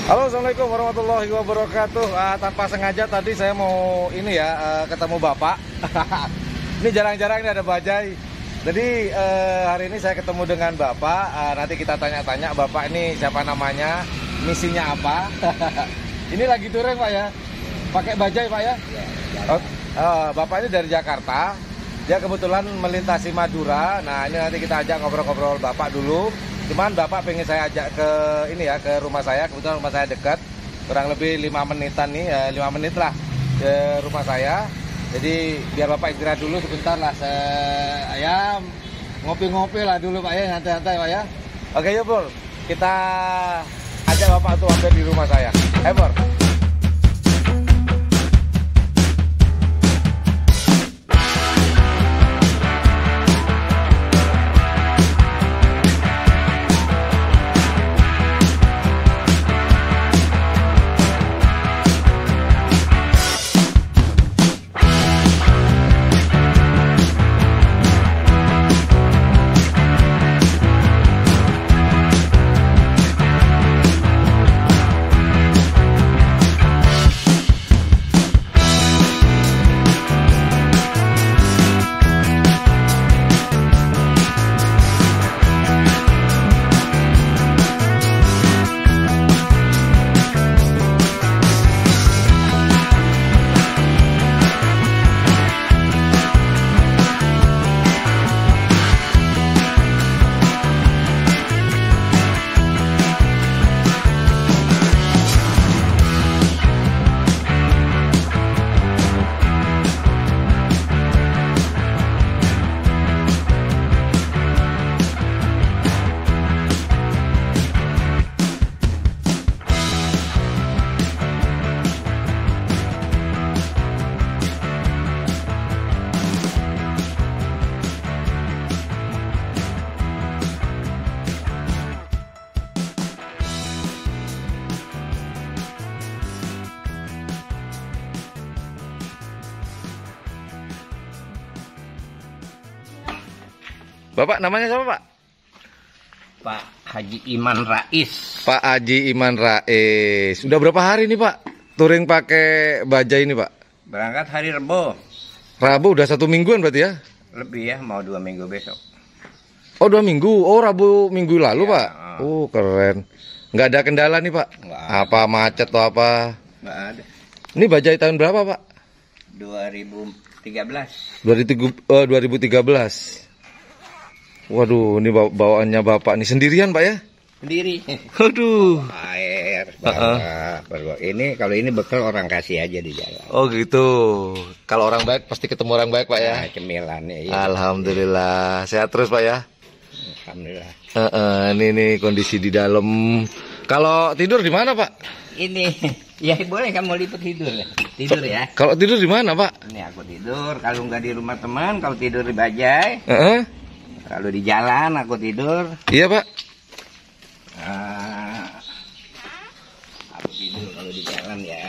Halo, assalamualaikum warahmatullahi wabarakatuh. Tanpa sengaja tadi saya mau ini ya ketemu bapak. Ini jarang-jarang ini ada bajai. Jadi hari ini saya ketemu dengan bapak. Nanti kita tanya-tanya bapak ini siapa namanya, misinya apa. Ini lagi touring pak ya, pakai bajai pak ya. Bapak ini dari Jakarta. Dia kebetulan melintasi Madura. Nah ini nanti kita ajak ngobrol-ngobrol bapak dulu. Cuman bapak pengen saya ajak ke ini ya, ke rumah saya. Kebetulan rumah saya dekat, kurang lebih 5 menitan nih, 5 menit lah ke rumah saya. Jadi biar bapak istirahat dulu sebentar lah. Saya ngopi-ngopi lah dulu pak ya, santai-santai pak ya. Oke yuk Bro, kita ajak bapak untuk mampir di rumah saya. Ayo Bro. Bapak namanya siapa Pak? Pak Haji Iman Rais. Pak Haji Iman Rais. Sudah berapa hari nih Pak touring pakai bajai ini Pak? Berangkat hari Rebo. Rabu udah 1 mingguan berarti ya? Lebih ya, mau 2 minggu besok. Oh 2 minggu, oh Rabu minggu lalu Ya, Pak? Oh keren. Nggak ada kendala nih Pak? Nggak Apa macet atau apa? Nggak ada. Ini bajai tahun berapa Pak? 2013. 2013. Waduh, ini bawaannya Bapak nih sendirian Pak ya? Sendiri. Aduh. Air, bawa. Ini kalau ini bekal orang kasih aja di jalan. Oh gitu. Kalau orang baik pasti ketemu orang baik Pak ya? Nah, cemilannya. Iya. Alhamdulillah. Sehat terus Pak ya? Alhamdulillah. Ini nih kondisi di dalam. Kalau tidur di mana Pak? Ini, ya boleh kamu liput tidur ya. Tidur ya. Kalau tidur di mana Pak? Ini aku tidur. Kalau nggak di rumah teman, kalau tidur di bajai. Kalau di jalan aku tidur. Iya Pak. Aku tidur kalau di jalan ya.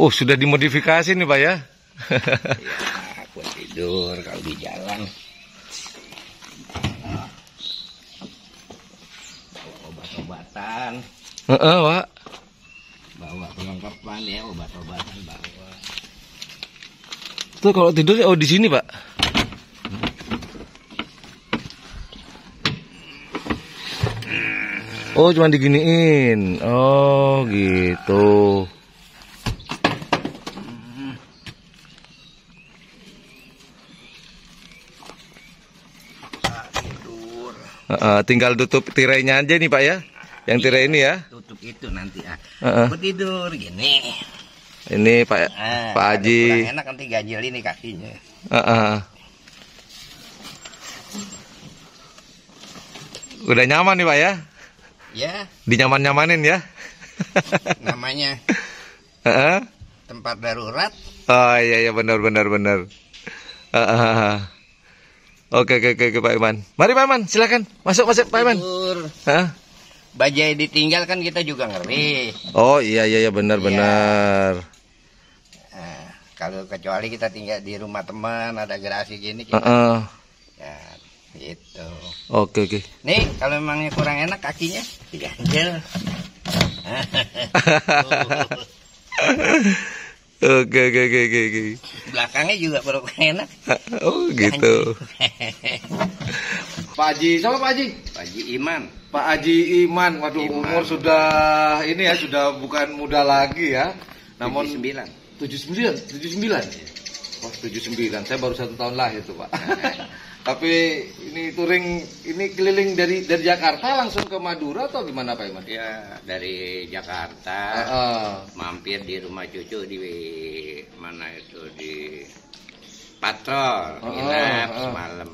Sudah dimodifikasi nih Pak ya? Ya, aku tidur kalau di jalan. Bawa obat-obatan. Pak. Bawa perlengkapan ya, obat-obatan bawa. Tuh kalau tidur di sini Pak. Oh cuma diginiin. Oh gitu. Tidur. Tinggal tutup tirainya aja nih Pak ya. Yang tirai ini ya. Tutup itu nanti. Aku tidur gini. Ini Pak Pak Haji. Enak nanti ganjil ini kakinya. Udah nyaman nih Pak ya? Ya. Dinyaman-nyamanin ya? Namanya tempat darurat. Oh iya benar. Oke Pak Iman. Mari Pak Iman, silakan masuk Pak Iman. Bajai ditinggal kan kita juga ngeri. Oh iya benar. Kalau kecuali kita tinggal di rumah teman, ada gerasi gini, ya Gitu. Oke. Nih, kalau memangnya kurang enak kakinya, diganjel. Oke. Belakangnya juga kurang enak. Oh gitu. Pak Haji, siapa Pak Haji? Pak Haji Iman. Pak Haji Iman, waduh Iman. umur sudah ini ya, sudah bukan muda lagi ya. Namun 79. 79. Oh 79, saya baru 1 tahun lahir tuh Pak. Tapi ini touring, ini keliling dari Jakarta langsung ke Madura atau gimana Pak Iman? Ya, dari Jakarta, mampir di rumah cucu di mana itu, di Patrol, nginap semalam.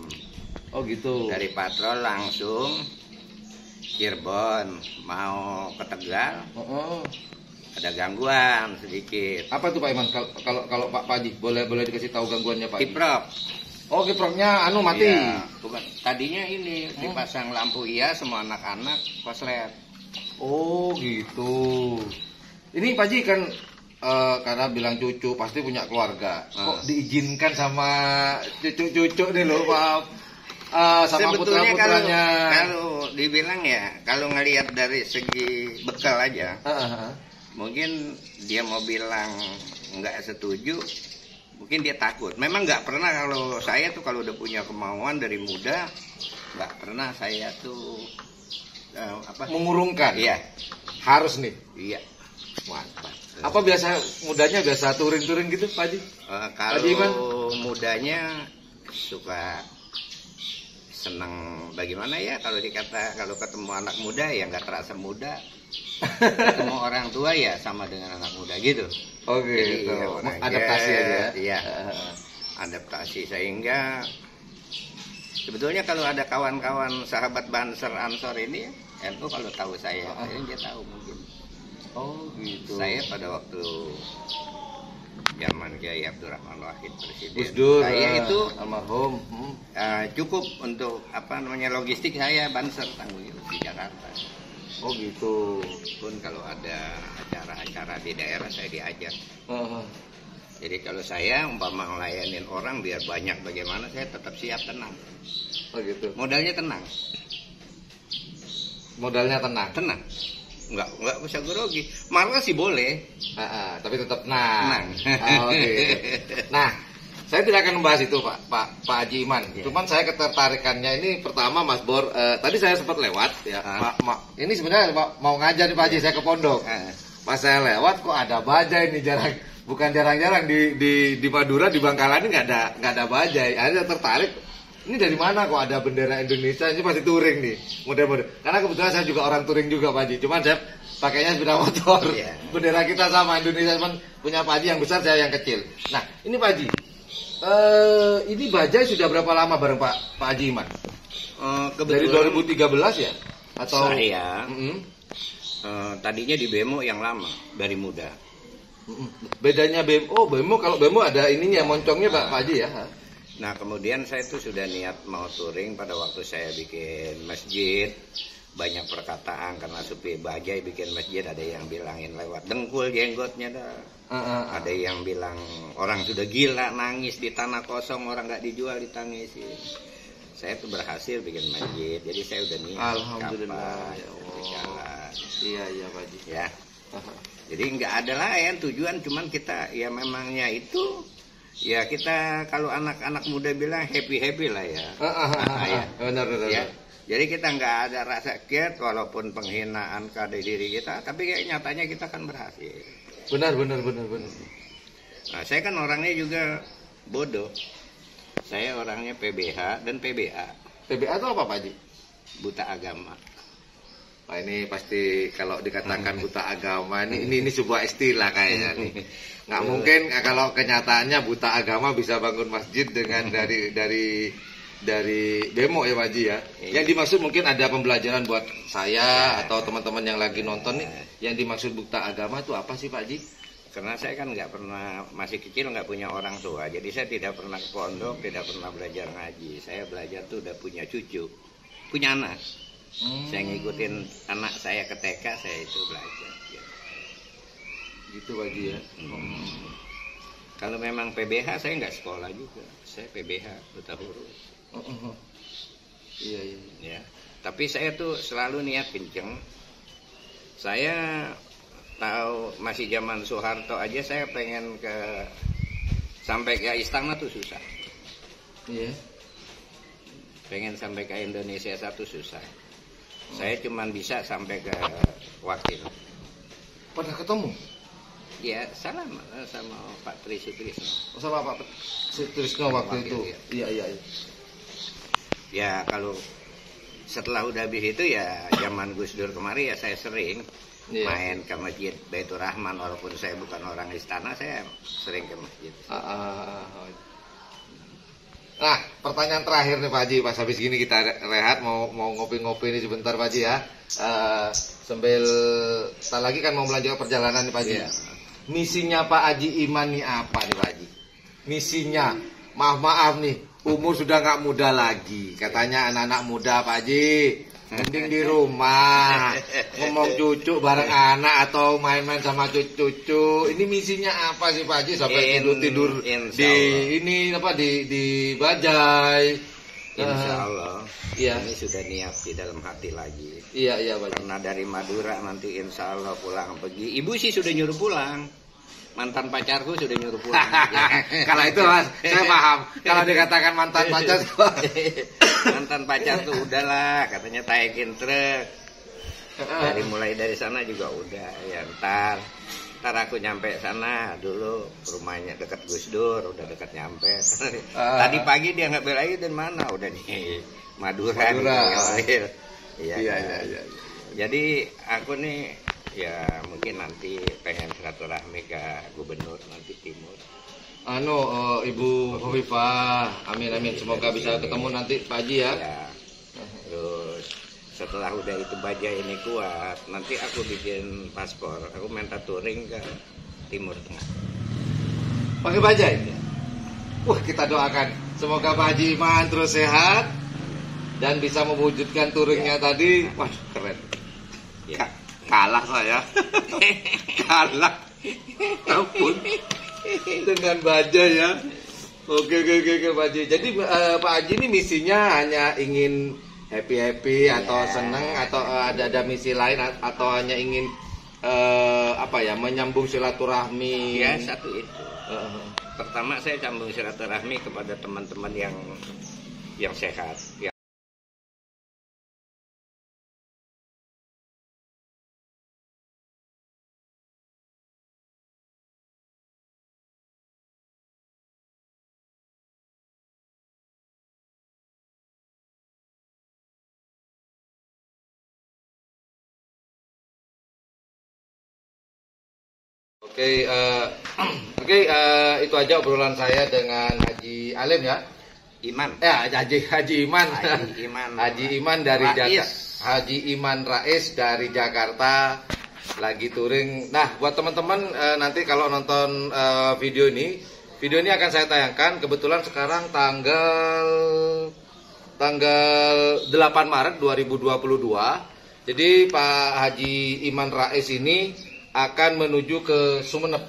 Oh gitu. Dari Patrol langsung Cirebon, mau ke Tegal. Ada gangguan sedikit. Apa tuh Pak Iman? Kalau Pak Haji boleh dikasih tahu gangguannya Pak? Kiprok. Oh kiproknya mati. Iya, tadinya ini dipasang lampu semua anak-anak koslet. Oh gitu. Ini Pak Haji kan karena bilang cucu pasti punya keluarga. Kok diizinkan sama cucu-cucu nih loh Pak? Sama putra-putranya. Kalau dibilang kalau ngelihat dari segi bekal aja, mungkin dia mau bilang nggak setuju. Mungkin dia takut. Memang nggak pernah kalau saya tuh kalau udah punya kemauan dari muda, nggak pernah saya tuh mengurungkan. Iya. Harus nih. Iya. Mantap. Apa mudanya biasa touring gitu Pak Haji? Kalau mudanya suka senang bagaimana ya kalau ketemu anak muda ya nggak terasa muda. Ketemu orang tua ya sama dengan anak muda gitu. Oke, gitu. Adaptasi aja. Iya. Adaptasi sehingga sebetulnya kalau ada kawan-kawan sahabat Banser Ansor ini, NU kalau tahu saya, dia tahu mungkin. Oh gitu. Saya pada waktu zaman Kiai Abdurrahman Wahid Presiden, saya itu almarhum cukup untuk logistik saya Banser tanggung di Jakarta. Oh gitu. Pun kalau ada acara-acara di daerah saya diajak. Jadi kalau saya umpama ngelayanin orang biar banyak bagaimana, saya tetap siap, tenang. Oh gitu. Modalnya tenang. Tenang. Enggak bisa grogi. Marah sih boleh. Tapi tetap tenang. Oke. Nah, saya tidak akan membahas itu Pak Haji Iman. Cuman saya ketertarikannya ini pertama Mas Bor. Tadi saya sempat lewat ya. Ini sebenarnya mau ngajar nih Pak Haji, saya ke pondok. Pas saya lewat kok ada bajai ini bukan jarang-jarang di Madura, di Bangkalan ini nggak ada bajai. Akhirnya tertarik. Ini dari mana kok ada bendera Indonesia? Ini pasti touring nih, model-model. Karena kebetulan saya juga orang touring juga Pak Haji. Cuman saya pakainya sepeda motor. Bendera kita sama Indonesia, cuman punya Pak Haji yang besar, saya yang kecil. Nah, ini Pak Haji. Ini bajai sudah berapa lama bareng Pak Haji Iman? Dari 2013 ya? Atau saya tadinya di Bemo yang lama, dari muda. Bedanya Bemo kalau Bemo ada ininya, moncongnya Pak Haji ya? Nah kemudian saya tuh sudah niat mau touring pada waktu saya bikin masjid. Banyak perkataan karena supi bajai bikin masjid, ada yang bilangin lewat dengkul jenggotnya dah. Ada yang bilang orang sudah gila nangis di tanah kosong, orang nggak dijual ditangisin. Saya tuh berhasil bikin masjid, jadi saya udah niat. Alhamdulillah ya Allah. Iya Pak Haji. Ya. Jadi nggak ada lain tujuan, cuman kita ya memangnya itu. Ya kita kalau anak-anak muda bilang happy lah ya. Benar. Ya. Jadi kita nggak ada rasa kiat walaupun penghinaan kepada diri kita, tapi kayak nyatanya kita kan berhasil. Benar. Nah, saya kan orangnya juga bodoh. Saya orangnya PBH dan PBA. PBA itu apa Pak Haji? Buta agama. Nah, ini pasti kalau dikatakan buta agama ini sebuah istilah kayaknya nih. Nggak mungkin kalau kenyataannya buta agama bisa bangun masjid dengan dari Bemo ya Pak Haji ya. Yang dimaksud mungkin ada pembelajaran buat saya atau teman-teman yang lagi nonton nih. Yang dimaksud buta agama itu apa sih Pak Haji? Karena saya kan nggak pernah, masih kecil nggak punya orang tua. Jadi saya tidak pernah ke pondok, tidak pernah belajar ngaji. Saya belajar tuh udah punya cucu, punya anak. Saya ngikutin anak saya ke TK, saya itu belajar. Gitu Pak Haji ya. Kalau memang PBH saya nggak sekolah juga, saya PBH buta huruf. Iya, iya. Ya. Tapi saya tuh selalu niat kenceng. Saya tahu masih zaman Soeharto aja saya pengen sampai ke istana tuh susah. Iya. Pengen sampai ke Indonesia satu susah. Saya cuman bisa sampai ke wakil. Pernah ketemu? Ya sama Pak Tri Sutrisno. Sama Pak Sutrisno waktu itu. Ya. Iya. Ya kalau setelah udah habis itu ya zaman Gus Dur kemari ya saya sering main ke masjid Baitur Rahman, walaupun saya bukan orang istana, saya sering ke masjid. Nah, pertanyaan terakhir nih Pak Haji, pas habis gini kita rehat mau ngopi-ngopi nih sebentar Pak Haji ya. Sambil tak lagi kan mau melanjutkan perjalanan nih Pak Haji. Iya. Misinya Pak Haji Iman nih apa nih Pak Haji? Misinya, maaf nih, umur sudah nggak muda lagi. Katanya anak-anak muda Pak Haji, mending di rumah ngomong cucu bareng anak atau main-main sama cucu. Ini misinya apa sih Pak Haji sampai tidur di ini apa di bajai? Insya Allah, iya. Ini sudah niat di dalam hati lagi. Iya Pak Haji. Karena dari Madura nanti insya Allah pulang pergi. Ibu sih sudah nyuruh pulang. Mantan pacarku sudah nyuruh pulang. Kalau itu Mas, saya paham. Kalau dikatakan mantan pacar, mantan pacar tuh udahlah, katanya taikin truk. Mulai dari sana juga udah. Ya ntar aku nyampe sana dulu, rumahnya dekat Gus Dur, udah dekat nyampe. Tadi pagi dia nggak belain dan mana, udah nih Madura. Iya. Jadi aku nih ya mungkin nanti pengen silaturahmi ke gubernur nanti timur. Ibu Hovifah, amin. Semoga bisa ketemu nanti Pak Haji ya. Terus setelah udah itu bajai ini kuat, nanti aku bikin paspor, aku minta touring ke Timur Tengah. Pakai bajai? Wah, kita doakan semoga Pak Haji Iman terus sehat dan bisa mewujudkan touringnya tadi. Wah, keren. Ya. Kalah saya. Kalah. Ampun. Dengan bajai ya. Oke Pak Haji. Jadi Pak Haji ini misinya hanya ingin happy atau senang atau ada misi lain atau hanya ingin menyambung silaturahmi. Ya, satu itu. Pertama saya sambung silaturahmi kepada teman-teman yang sehat. Oke, itu aja obrolan saya dengan Haji Alim ya. Iman. Haji Iman. Haji Iman dari Jakarta. Haji Iman Rais dari Jakarta lagi touring. Nah, buat teman-teman nanti kalau nonton video ini akan saya tayangkan. Kebetulan sekarang tanggal 8 Maret 2022. Jadi Pak Haji Iman Rais ini akan menuju ke Sumeneb.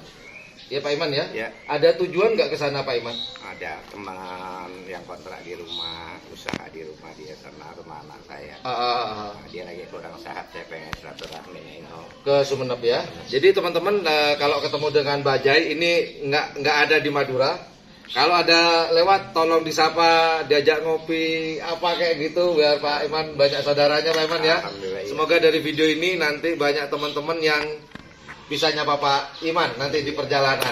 Ya Pak Iman ya? Ya. Ada tujuan nggak ke sana Pak Iman? Ada teman yang kontrak di rumah, usaha di rumah dia sana, rumah anak saya. Dia lagi kurang sehat, saya pengen silaturahmi ke Sumeneb ya. Jadi teman-teman kalau ketemu dengan Bajai ini nggak ada di Madura. Kalau ada lewat tolong disapa, diajak ngopi apa kayak gitu biar Pak Iman banyak saudaranya Pak Iman ya. Semoga dari video ini nanti banyak teman-teman yang bisa nyapa Pak Iman nanti di perjalanan.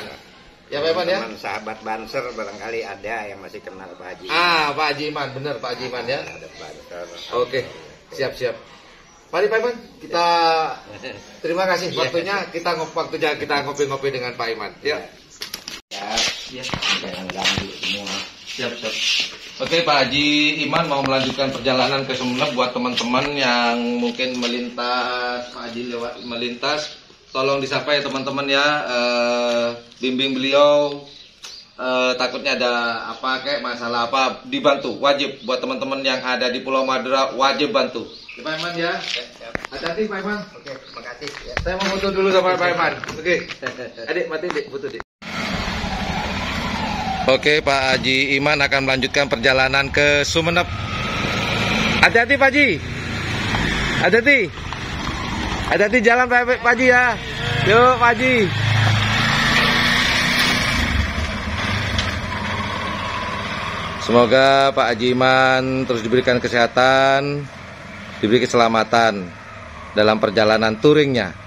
Ya Pak Iman ya. Teman sahabat Banser barangkali ada yang masih kenal Pak Haji. Pak Haji Iman, bener Pak Haji Iman ya. Ada Banser. Oke, siap. Mari Pak Iman, kita terima kasih waktunya kita ngopi-ngopi dengan Pak Iman. Ya. Jangan ganggu semua. Siap. Oke, Pak Haji Iman mau melanjutkan perjalanan ke Sumeneb buat teman-teman yang mungkin melintas, Pak Haji melintas. Tolong disapa ya teman-teman ya, bimbing beliau, takutnya ada apa kayak masalah apa, dibantu, wajib buat teman-teman yang ada di Pulau Madura, wajib bantu. Pak Iman ya, hati-hati Pak Iman. Oke, makasih. Ya. Saya mau foto dulu sama Pak Iman. Oke, adik mati dik, foto dik. Oke, Pak Haji Iman akan melanjutkan perjalanan ke Sumeneb. Hati-hati Pak Haji. Hati-hati. Hati-hati jalan Pak Haji ya. Yuk Pak Haji. Semoga Pak Haji Iman terus diberikan kesehatan, diberi keselamatan dalam perjalanan touringnya.